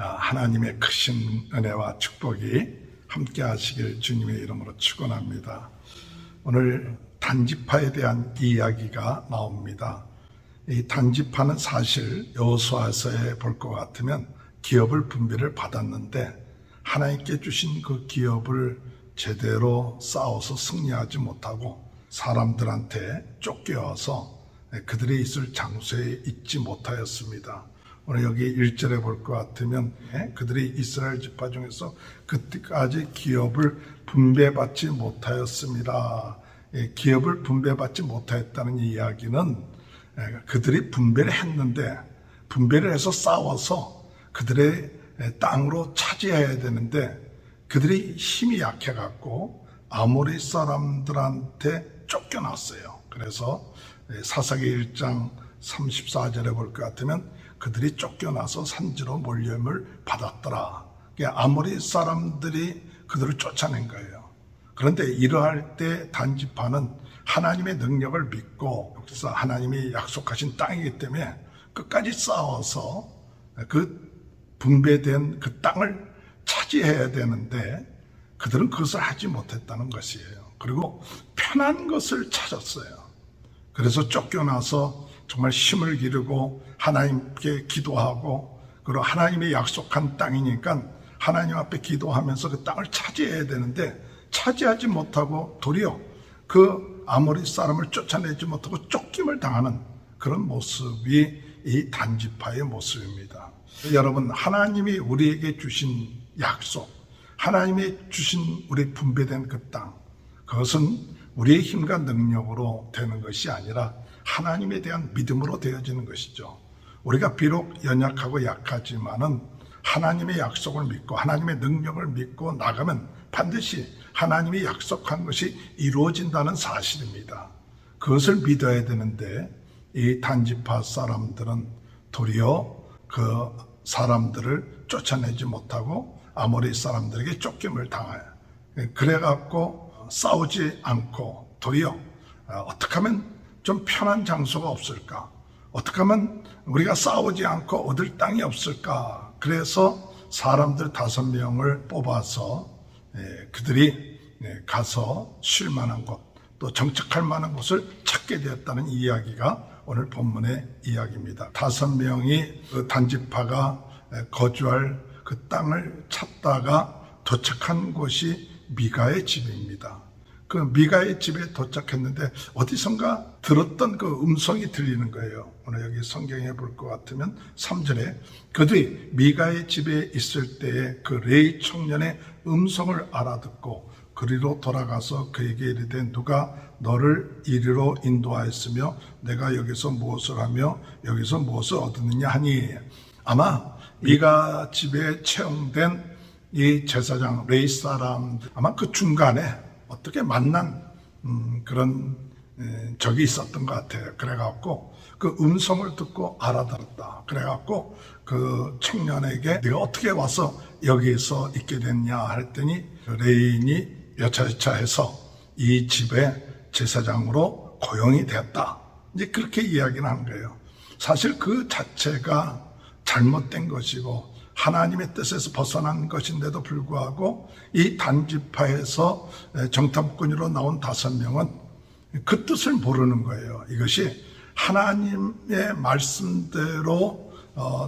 하나님의 크신 은혜와 축복이 함께 하시길 주님의 이름으로 축원합니다. 오늘 단지파에 대한 이야기가 나옵니다. 이 단지파는 사실 여호수아서에 볼 것 같으면 기업을 분배를 받았는데 하나님께 주신 그 기업을 제대로 싸워서 승리하지 못하고 사람들한테 쫓겨와서 그들이 있을 장소에 있지 못하였습니다. 오늘 여기 1절에 볼 것 같으면 그들이 이스라엘 지파 중에서 그때까지 기업을 분배받지 못하였습니다. 기업을 분배받지 못하였다는 이야기는 그들이 분배를 했는데 분배를 해서 싸워서 그들의 땅으로 차지해야 되는데 그들이 힘이 약해갖고 아모리 사람들한테 쫓겨났어요. 그래서 사사기 1장 34절에 볼 것 같으면 그들이 쫓겨나서 산지로 몰림을 받았더라. 아모리 사람들이 그들을 쫓아낸 거예요. 그런데 이러할 때 단지파는 하나님의 능력을 믿고 그래서 하나님이 약속하신 땅이기 때문에 끝까지 싸워서 그 분배된 그 땅을 차지해야 되는데 그들은 그것을 하지 못했다는 것이에요. 그리고 편한 것을 찾았어요. 그래서 쫓겨나서 정말 힘을 기르고 하나님께 기도하고 그리고 하나님이 약속한 땅이니까 하나님 앞에 기도하면서 그 땅을 차지해야 되는데 차지하지 못하고 도리어 그 아모리 사람을 쫓아내지 못하고 쫓김을 당하는 그런 모습이 이 단지파의 모습입니다. 여러분, 하나님이 우리에게 주신 약속, 하나님이 주신 우리 분배된 그 땅, 그것은 우리의 힘과 능력으로 되는 것이 아니라 하나님에 대한 믿음으로 되어지는 것이죠. 우리가 비록 연약하고 약하지만은 하나님의 약속을 믿고 하나님의 능력을 믿고 나가면 반드시 하나님이 약속한 것이 이루어진다는 사실입니다. 그것을 믿어야 되는데 이 단지파 사람들은 도리어 그 사람들을 쫓아내지 못하고 아모리 사람들에게 쫓김을 당해요. 그래갖고 싸우지 않고 도리어 어떻게 하면 좀 편한 장소가 없을까? 어떻게 하면 우리가 싸우지 않고 얻을 땅이 없을까? 그래서 사람들 5명을 뽑아서 그들이 가서 쉴 만한 곳, 또 정착할 만한 곳을 찾게 되었다는 이야기가 오늘 본문의 이야기입니다. 5명이 그 단지파가 거주할 그 땅을 찾다가 도착한 곳이 미가의 집입니다. 그 미가의 집에 도착했는데 어디선가 들었던 그 음성이 들리는 거예요. 오늘 여기 성경에 볼 것 같으면 3절에 그들이 미가의 집에 있을 때에 그 레위 청년의 음성을 알아듣고 그리로 돌아가서 그에게 이르되 누가 너를 이리로 인도하였으며 내가 여기서 무엇을 하며 여기서 무엇을 얻느냐 하니 아마 미가 집에 채용된 이 제사장 레위 사람 아마 그 중간에 어떻게 만난 그런 적이 있었던 것 같아요. 그래갖고 그 음성을 듣고 알아들었다. 그래갖고 그 청년에게 네가 어떻게 와서 여기서 있게 됐냐 했더니 레인이 여차여차해서 이 집의 제사장으로 고용이 되었다. 이제 그렇게 이야기를 한 거예요. 사실 그 자체가 잘못된 것이고 하나님의 뜻에서 벗어난 것인데도 불구하고 이 단지파에서 정탐꾼으로 나온 5명은 그 뜻을 모르는 거예요. 이것이 하나님의 말씀대로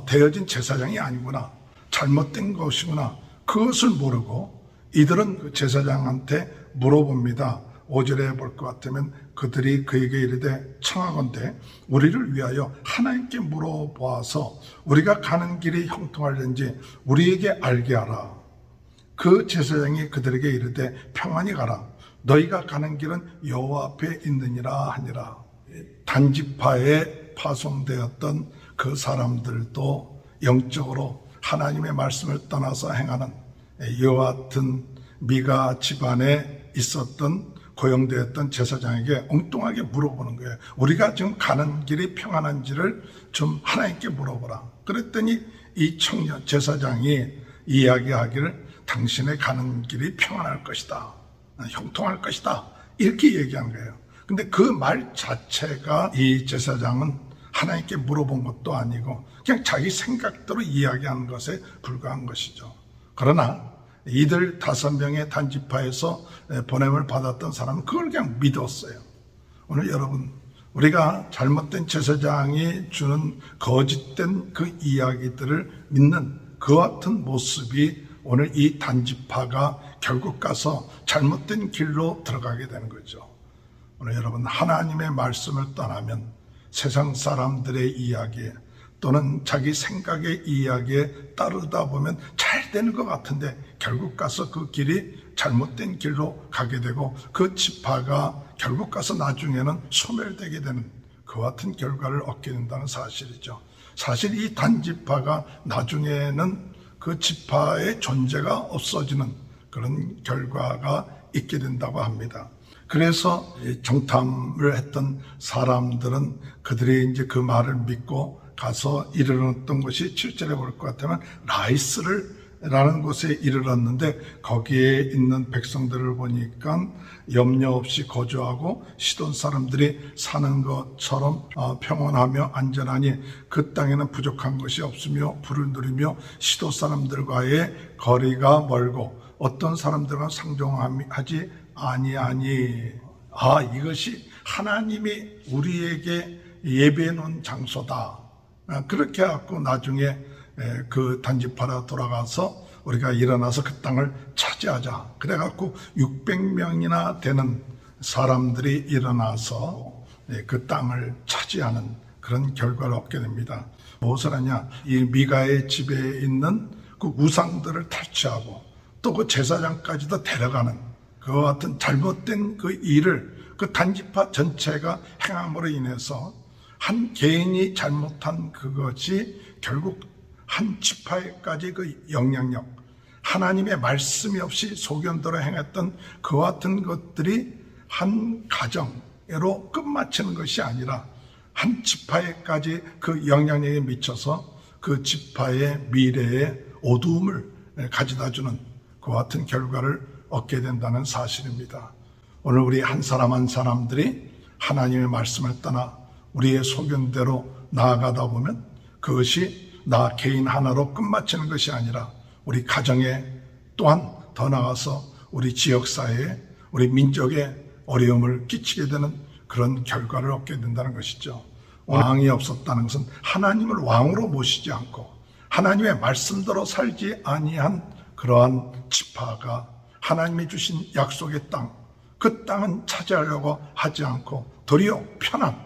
되어진 제사장이 아니구나. 잘못된 것이구나. 그것을 모르고 이들은 그 제사장한테 물어봅니다. 5절에 볼 것 같으면 그들이 그에게 이르되 청하건대 우리를 위하여 하나님께 물어보아서 우리가 가는 길이 형통할는지 우리에게 알게 하라. 그 제사장이 그들에게 이르되 평안히 가라. 너희가 가는 길은 여호와 앞에 있느니라 하니라. 단지파에 파송되었던 그 사람들도 영적으로 하나님의 말씀을 떠나서 행하는 이와 같은 미가 집안에 있었던 고용되었던 제사장에게 엉뚱하게 물어보는 거예요. 우리가 지금 가는 길이 평안한지를 좀 하나님께 물어보라. 그랬더니 이 청년 제사장이 이야기하기를 당신의 가는 길이 평안할 것이다. 형통할 것이다. 이렇게 얘기한 거예요. 근데 그 말 자체가 이 제사장은 하나님께 물어본 것도 아니고 그냥 자기 생각대로 이야기하는 것에 불과한 것이죠. 그러나 이들 5명의 단지파에서 보냄을 받았던 사람은 그걸 그냥 믿었어요. 오늘 여러분, 우리가 잘못된 제사장이 주는 거짓된 그 이야기들을 믿는 그 같은 모습이 오늘 이 단지파가 결국 가서 잘못된 길로 들어가게 되는 거죠. 오늘 여러분, 하나님의 말씀을 떠나면 세상 사람들의 이야기에 또는 자기 생각의 이야기에 따르다 보면 잘 되는 것 같은데 결국 가서 그 길이 잘못된 길로 가게 되고 그 지파가 결국 가서 나중에는 소멸되게 되는 그 같은 결과를 얻게 된다는 사실이죠. 사실 이 단지파가 나중에는 그 지파의 존재가 없어지는 그런 결과가 있게 된다고 합니다. 그래서 정탐을 했던 사람들은 그들이 이제 그 말을 믿고 가서 이르렀던 것이 7절에 볼 것 같으면 라이스라는 곳에 이르렀는데 거기에 있는 백성들을 보니까 염려 없이 거주하고 시돈 사람들이 사는 것처럼 평온하며 안전하니 그 땅에는 부족한 것이 없으며 불을 누리며 시도 사람들과의 거리가 멀고 어떤 사람들과 상종하지 아니하니. 이것이 하나님이 우리에게 예배해 놓은 장소다. 그렇게 해갖고 나중에 그 단지파로 돌아가서 우리가 일어나서 그 땅을 차지하자. 그래갖고 600명이나 되는 사람들이 일어나서 그 땅을 차지하는 그런 결과를 얻게 됩니다. 무엇을 하냐? 이 미가의 집에 있는 그 우상들을 탈취하고 또 그 제사장까지도 데려가는 그와 같은 잘못된 그 일을 그 단지파 전체가 행함으로 인해서 한 개인이 잘못한 그것이 결국 한 지파에까지 그 영향력, 하나님의 말씀이 없이 소견대로 행했던 그와 같은 것들이 한 가정으로 끝마치는 것이 아니라 한 지파에까지 그 영향력에 미쳐서 그 지파의 미래에 어두움을 가져다주는 그와 같은 결과를 얻게 된다는 사실입니다. 오늘 우리 한 사람 한 사람들이 하나님의 말씀을 떠나 우리의 소견대로 나아가다 보면 그것이 나 개인 하나로 끝마치는 것이 아니라 우리 가정에 또한 더 나아가서 우리 지역사회에 우리 민족에 어려움을 끼치게 되는 그런 결과를 얻게 된다는 것이죠. 왕이 없었다는 것은 하나님을 왕으로 모시지 않고 하나님의 말씀대로 살지 아니한 그러한 지파가 하나님이 주신 약속의 땅, 그 땅은 차지하려고 하지 않고 도리어 편안,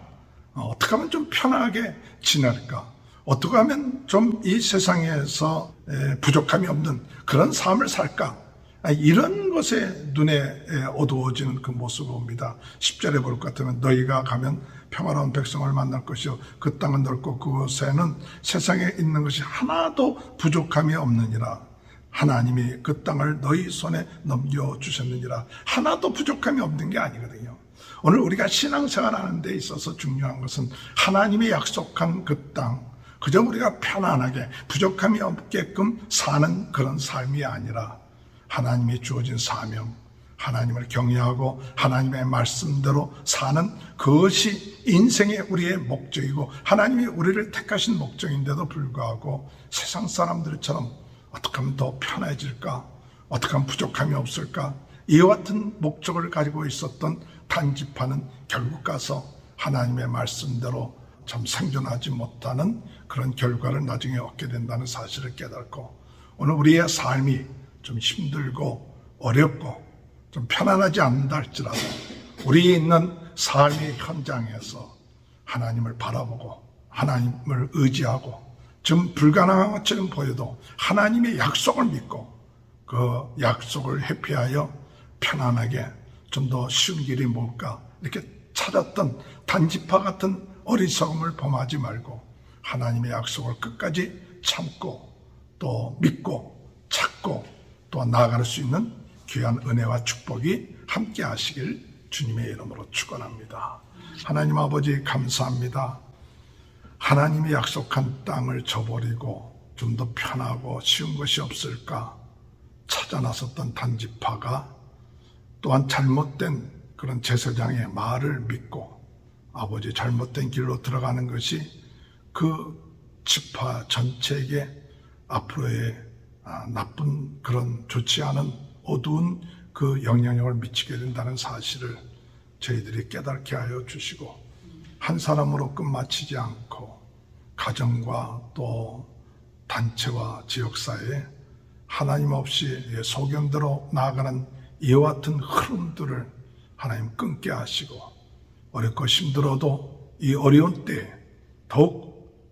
어떻게 하면 좀 편하게 지낼까? 어떻게 하면 좀 이 세상에서 부족함이 없는 그런 삶을 살까? 이런 것에 눈에 어두워지는 그 모습을 봅니다. 10절에 볼 것 같으면 너희가 가면 평화로운 백성을 만날 것이요 그 땅은 넓고 그곳에는 세상에 있는 것이 하나도 부족함이 없느니라. 하나님이 그 땅을 너희 손에 넘겨주셨느니라. 하나도 부족함이 없는 게 아니거든요. 오늘 우리가 신앙생활 하는 데 있어서 중요한 것은 하나님이 약속한 그 땅, 그저 우리가 편안하게 부족함이 없게끔 사는 그런 삶이 아니라 하나님이 주어진 사명, 하나님을 경외하고 하나님의 말씀대로 사는 그것이 인생의 우리의 목적이고 하나님이 우리를 택하신 목적인데도 불구하고 세상 사람들처럼 어떻게 하면 더 편해질까? 어떻게 하면 부족함이 없을까? 이와 같은 목적을 가지고 있었던 단지파는 결국 가서 하나님의 말씀대로 참 생존하지 못하는 그런 결과를 나중에 얻게 된다는 사실을 깨닫고 오늘 우리의 삶이 좀 힘들고 어렵고 좀 편안하지 않는다 할지라도 우리 있는 삶의 현장에서 하나님을 바라보고 하나님을 의지하고 좀 불가능한 것처럼 보여도 하나님의 약속을 믿고 그 약속을 회피하여 편안하게 좀 더 쉬운 길이 뭘까 이렇게 찾았던 단지파 같은 어리석음을 범하지 말고 하나님의 약속을 끝까지 참고 또 믿고 찾고 또 나아갈 수 있는 귀한 은혜와 축복이 함께 하시길 주님의 이름으로 축원합니다. 하나님 아버지 감사합니다. 하나님이 약속한 땅을 저버리고 좀 더 편하고 쉬운 것이 없을까 찾아 나섰던 단지파가 또한 잘못된 그런 제사장의 말을 믿고 아버지 잘못된 길로 들어가는 것이 그 지파 전체에게 앞으로의 나쁜 그런 좋지 않은 어두운 그 영향력을 미치게 된다는 사실을 저희들이 깨닫게 하여 주시고, 한 사람으로 끝마치지 않고 가정과 또 단체와 지역사회에 하나님 없이 소견대로 나아가는 이와 같은 흐름들을 하나님 끊게 하시고, 어렵고 힘들어도 이 어려운 때에 더욱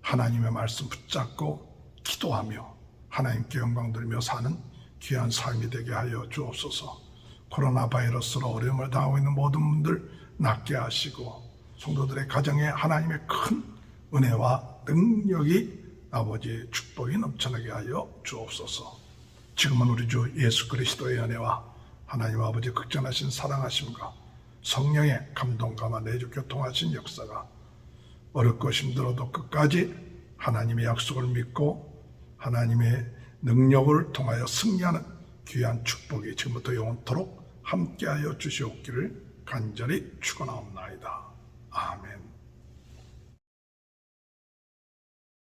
하나님의 말씀 붙잡고 기도하며 하나님께 영광 돌리며 사는 귀한 삶이 되게 하여 주옵소서. 코로나 바이러스로 어려움을 당하고 있는 모든 분들 낫게 하시고, 성도들의 가정에 하나님의 큰 은혜와 능력이 아버지의 축복이 넘쳐나게 하여 주옵소서. 지금은 우리 주 예수 그리스도의 은혜와 하나님 아버지의 극전하신 사랑하심과 성령의 감동감화 내주 교통하신 역사가 어렵고 힘들어도 끝까지 하나님의 약속을 믿고 하나님의 능력을 통하여 승리하는 귀한 축복이 지금부터 영원토록 함께하여 주시옵기를 간절히 축원하옵나이다.